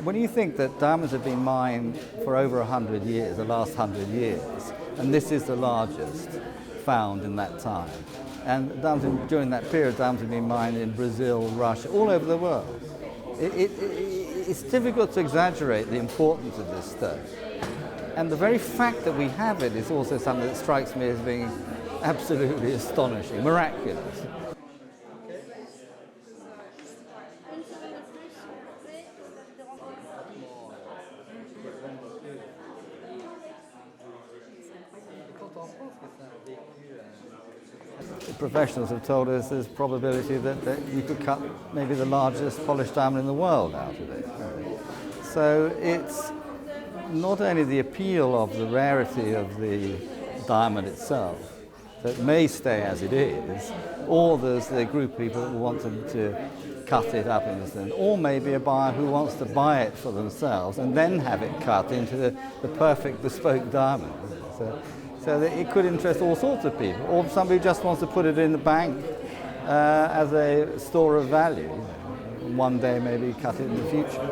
When you think that diamonds have been mined for over 100 years, the last 100 years, and this is the largest found in that time, and during that period, diamonds have been mined in Brazil, Russia, all over the world. It's difficult to exaggerate the importance of this stone. And the very fact that we have it is also something that strikes me as being absolutely astonishing, miraculous. The professionals have told us there's probability that you could cut maybe the largest polished diamond in the world out of it. So it's not only the appeal of the rarity of the diamond itself that may stay as it is, or there's the group of people that want to cut it up into something, or maybe a buyer who wants to buy it for themselves and then have it cut into the perfect bespoke diamond. So that it could interest all sorts of people, or somebody just wants to put it in the bank as a store of value, and one day maybe cut it in the future.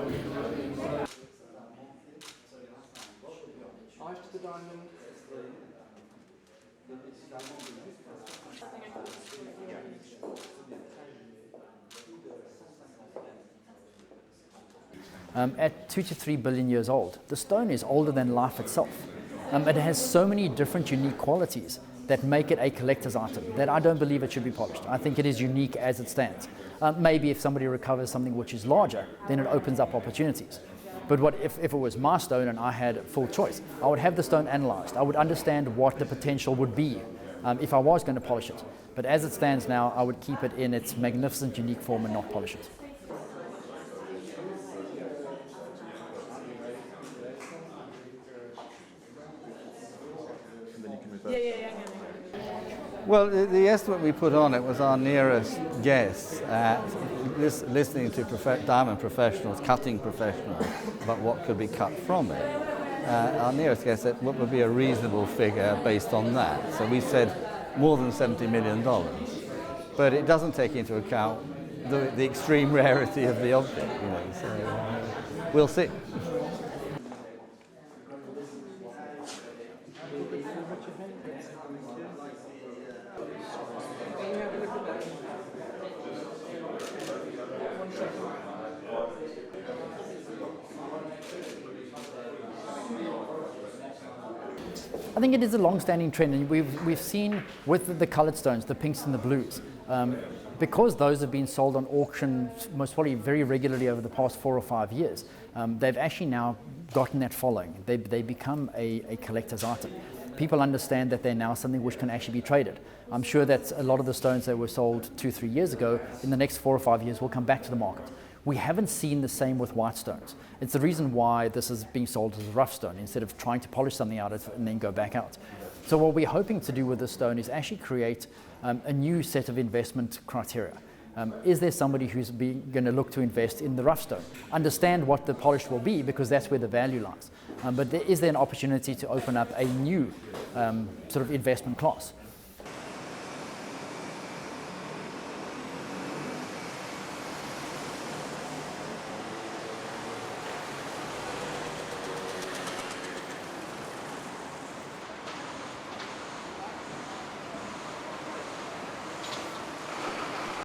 At 2 to 3 billion years old, the stone is older than life itself. It has so many different unique qualities that make it a collector's item that I don't believe it should be polished. I think it is unique as it stands. Maybe if somebody recovers something which is larger, then it opens up opportunities. But if it was my stone and I had full choice, I would have the stone analyzed. I would understand what the potential would be if I was going to polish it. But as it stands now, I would keep it in its magnificent, unique form and not polish it. Well, the estimate we put on it was our nearest guess at listening to diamond professionals, cutting professionals, about what could be cut from it. Our nearest guess at what would be a reasonable figure based on that. So we said more than $70 million. But it doesn't take into account the extreme rarity of the object, so we'll see. I think it is a long-standing trend, and we've seen with the coloured stones, the pinks and the blues, because those have been sold on auction most probably very regularly over the past 4 or 5 years. They've actually now gotten that following. They become a collector's item. People understand that they're now something which can actually be traded. I'm sure that a lot of the stones that were sold 2-3 years ago, in the next 4 or 5 years, will come back to the market. We haven't seen the same with white stones. It's the reason why this is being sold as a rough stone instead of trying to polish something out and then go back out. So what we're hoping to do with this stone is actually create a new set of investment criteria. Is there somebody who's going to look to invest in the rough stone? Understand what the polish will be, because that's where the value lies. But is there an opportunity to open up a new sort of investment class?